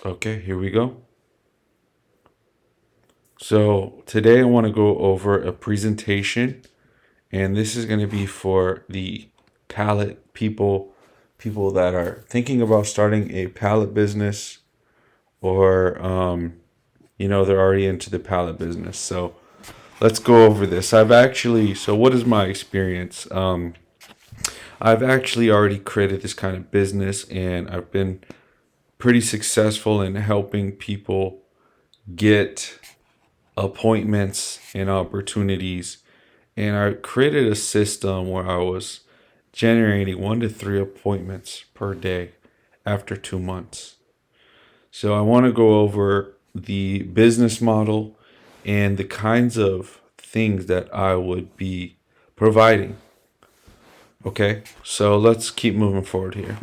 Okay, here we go. So today I want to go over a presentation, and this is going to be for the pallet people that are thinking about starting a pallet business, or they're already into the pallet business. So let's go over this. So what is my experience? I've actually already created this kind of business, and I've been pretty successful in helping people get appointments and opportunities. And I created a system where I was generating 1 to 3 appointments per day after 2 months. So I want to go over the business model and the kinds of things that I would be providing. Okay, so let's keep moving forward here.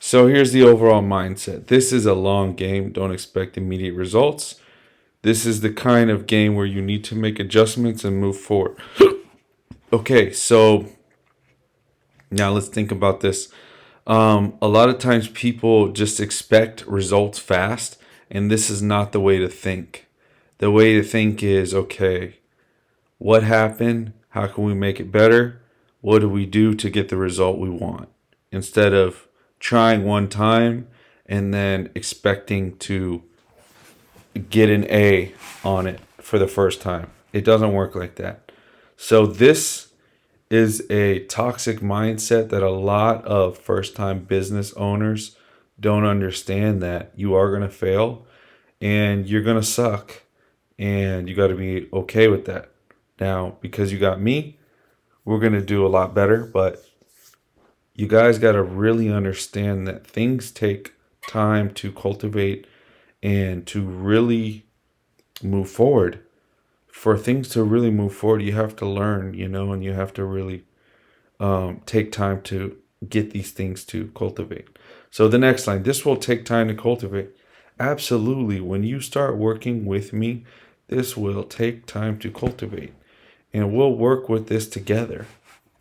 So here's the overall mindset. This is a long game. Don't expect immediate results. This is the kind of game where you need to make adjustments and move forward. Okay, so now let's think about this. A lot of times people just expect results fast, and this is not the way to think. The way to think is, okay, what happened? How can we make it better? What do we do to get the result we want? Instead of trying one time and then expecting to get an A on it for the first time. It doesn't work like that. So this is a toxic mindset that a lot of first-time business owners don't understand, that you are going to fail and you're going to suck, and you got to be okay with that. Now, because you got me, we're going to do a lot better, but you guys got to really understand that things take time to cultivate and to really move forward. For things to really move forward, you have to learn, and you have to really take time to get these things to cultivate. So the next line, this will take time to cultivate. Absolutely. When you start working with me, this will take time to cultivate. And we'll work with this together.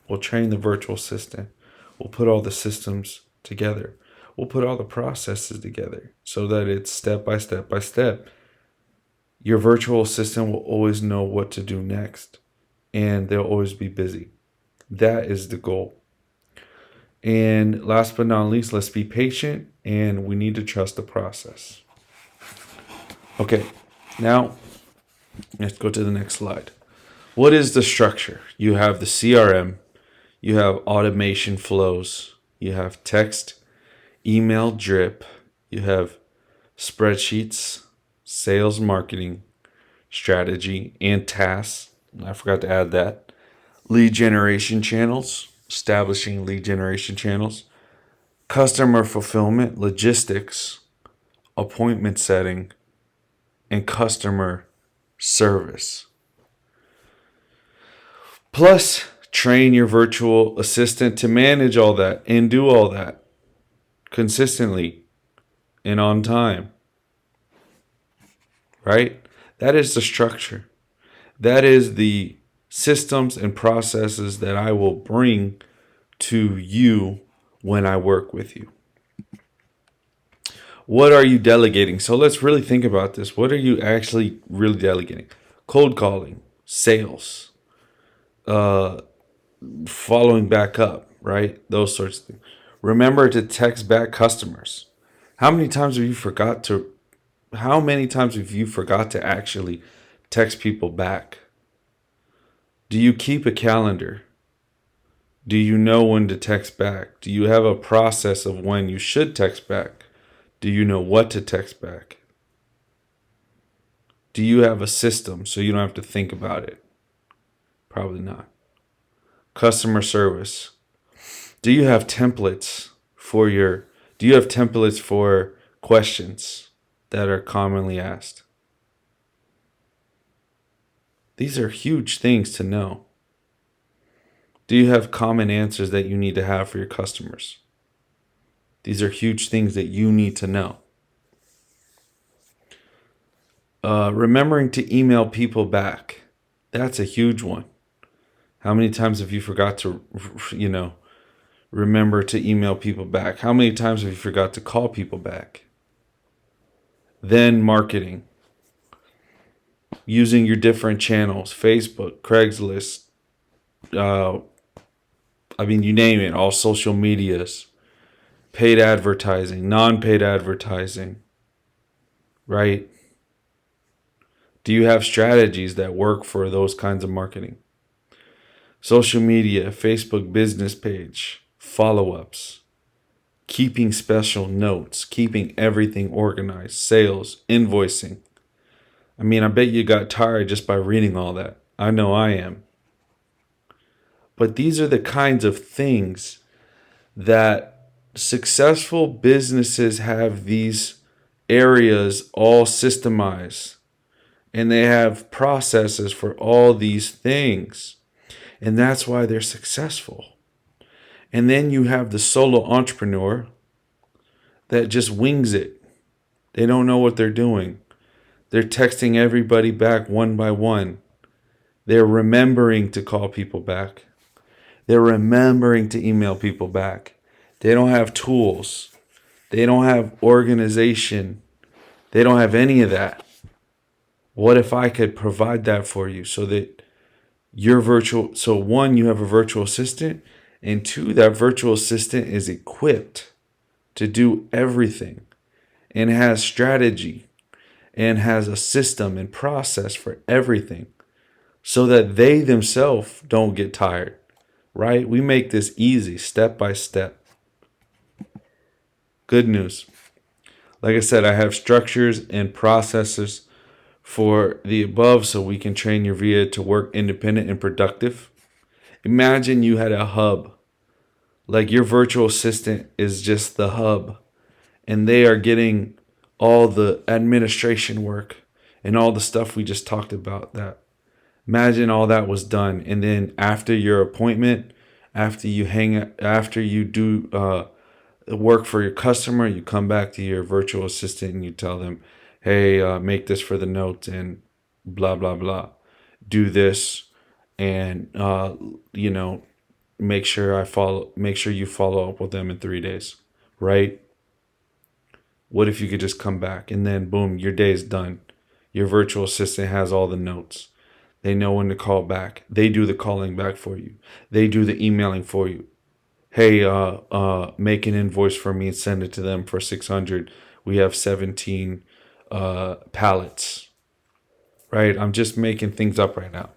We'll train the virtual assistant. We'll put all the systems together. We'll put all the processes together so that it's step by step by step. Your virtual assistant will always know what to do next, and they'll always be busy. That is the goal. And last but not least, let's be patient, and we need to trust the process. Okay, now let's go to the next slide. What is the structure? You have the CRM, you have automation flows, you have text, email drip, you have spreadsheets, sales marketing, strategy, and tasks. I forgot to add that. Lead generation channels, establishing lead generation channels, customer fulfillment, logistics, appointment setting, and customer service. Plus, train your virtual assistant to manage all that and do all that consistently and on time. Right? That is the structure. That is the systems and processes that I will bring to you when I work with you. What are you delegating? So let's really think about this. What are you actually really delegating? Cold calling, sales, following back up, right? Those sorts of things. Remember to text back customers. How many times have you forgot to actually text people back? Do you keep a calendar? Do you know when to text back? Do you have a process of when you should text back? Do you know what to text back? Do you have a system so you don't have to think about it? Probably not. Customer service. Do you have templates for questions that are commonly asked? These are huge things to know. Do you have common answers that you need to have for your customers? These are huge things that you need to know. Remembering to email people back. That's a huge one. How many times have you forgot to, remember to email people back? How many times have you forgot to call people back? Then marketing, using your different channels, Facebook, Craigslist, uh, you name it, all social medias, paid advertising, non-paid advertising, right? Do you have strategies that work for those kinds of marketing? Social media, Facebook business page, follow-ups, keeping special notes, keeping everything organized, sales, invoicing. I bet you got tired just by reading all that. I know I am. But these are the kinds of things that successful businesses have, these areas all systemized, and they have processes for all these things. And that's why they're successful. And then you have the solo entrepreneur that just wings it. They don't know what they're doing. They're texting everybody back one by one. They're remembering to call people back. They're remembering to email people back. They don't have tools. They don't have organization. They don't have any of that. What if I could provide that for you so that so one, you have a virtual assistant, and two, that virtual assistant is equipped to do everything and has strategy and has a system and process for everything so that they themselves don't get tired, right? We make this easy, step by step. Good news. Like I said, I have structures and processes for the above so we can train your VA to work independent and productive. Imagine you had a hub, like your virtual assistant is just the hub, and they are getting all the administration work and all the stuff we just talked about. That imagine all that was done, and then after your appointment, after you do work for your customer, you come back to your virtual assistant and you tell them, hey, make this for the notes and blah blah blah, do this, and make sure you follow up with them in 3 days, right? What if you could just come back and then boom, your day is done. Your virtual assistant has all the notes. They know when to call back. They do the calling back for you. They do the emailing for you. Hey, make an invoice for me and send it to them for 600. We have 17 pallets, right? I'm just making things up right now.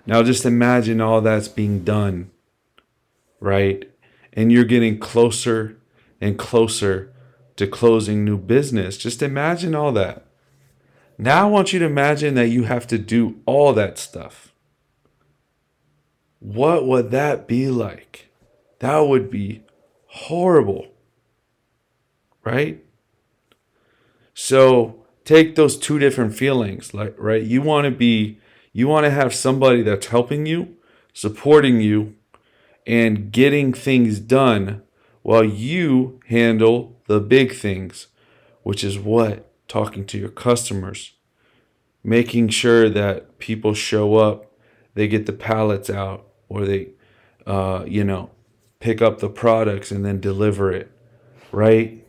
Now just imagine all that's being done, right? And you're getting closer and closer to closing new business. Just imagine all that. Now I want you to imagine that you have to do all that stuff. What would that be like? That would be horrible, right? So take those two different feelings, like, right? You want to have somebody that's helping you, supporting you, and getting things done while you handle the big things, which is what? Talking to your customers, making sure that people show up, they get the pallets out, or they, pick up the products and then deliver it, right?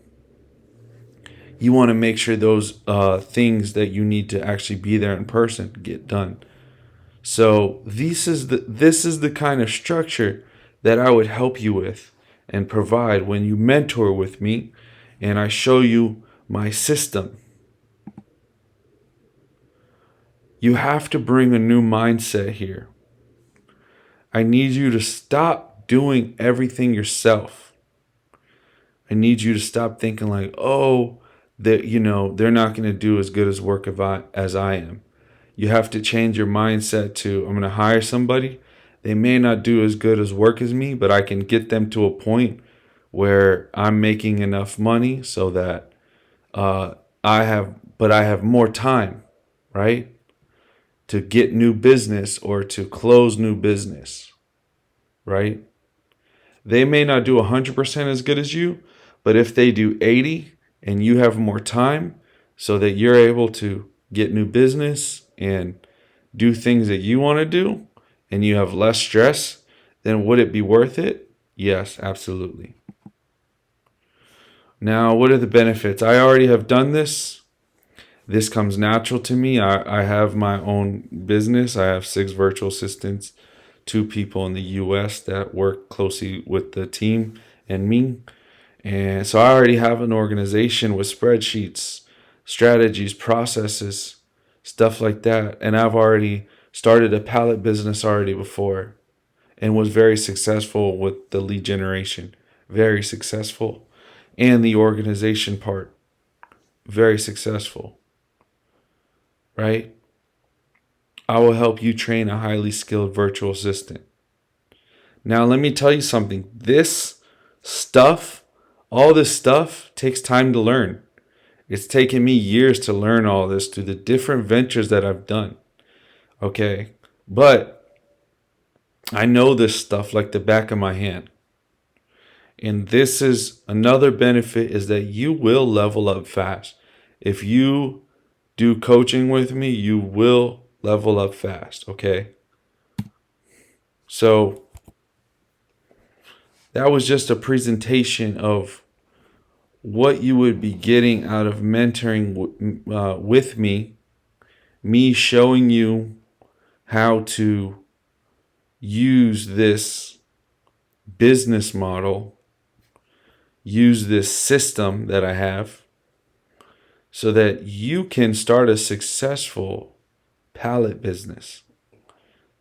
You want to make sure those things that you need to actually be there in person get done. So this is the kind of structure that I would help you with and provide when you mentor with me and I show you my system. You have to bring a new mindset here. I need you to stop doing everything yourself. I need you to stop thinking like, oh, that they're not going to do as good as work as I am. You have to change your mindset to, I'm going to hire somebody. They may not do as good as work as me, but I can get them to a point where I'm making enough money so that I have more time, right? To get new business or to close new business, right? They may not do 100% as good as you, but if they do 80 and you have more time so that you're able to get new business and do things that you want to do and you have less stress, then would it be worth it? Yes, absolutely. Now, what are the benefits? I already have done this. This comes natural to me. I have my own business. I have 6 virtual assistants, 2 people in the US that work closely with the team and me. And so I already have an organization with spreadsheets, strategies, processes, stuff like that. And I've already started a pallet business already before and was very successful with the lead generation. Very successful. And the organization part, very successful. Right? I will help you train a highly skilled virtual assistant. Now, let me tell you something. All this stuff takes time to learn. It's taken me years to learn all this through the different ventures that I've done. Okay? But I know this stuff like the back of my hand. And this is another benefit is that you will level up fast. If you do coaching with me, you will level up fast, okay? So that was just a presentation of what you would be getting out of mentoring with me showing you how to use this business model, use this system that I have so that you can start a successful pallet business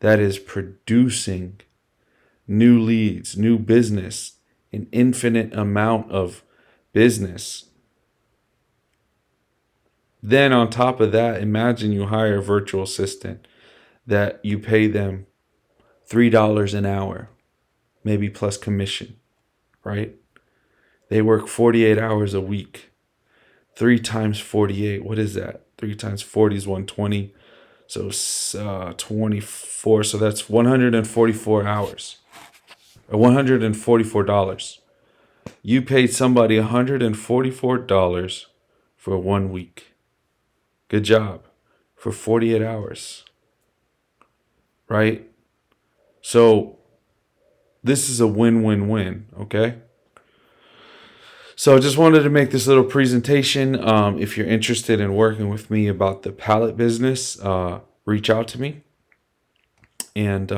that is producing new leads, new business, an infinite amount of business. Then on top of that, imagine you hire a virtual assistant that you pay them $3 an hour, maybe plus commission, right? They work 48 hours a week. 3 times 48, what is that? 3 times 40 is 120. So 24, so that's 144 hours. Or $144. You paid somebody $144 for 1 week. Good job. For 48 hours. Right? So this is a win-win-win, okay? So I just wanted to make this little presentation. If you're interested in working with me about the pallet business, reach out to me. And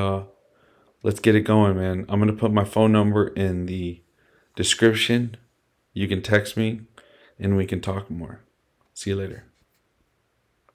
let's get it going, man. I'm going to put my phone number in the description. You can text me and we can talk more. See you later.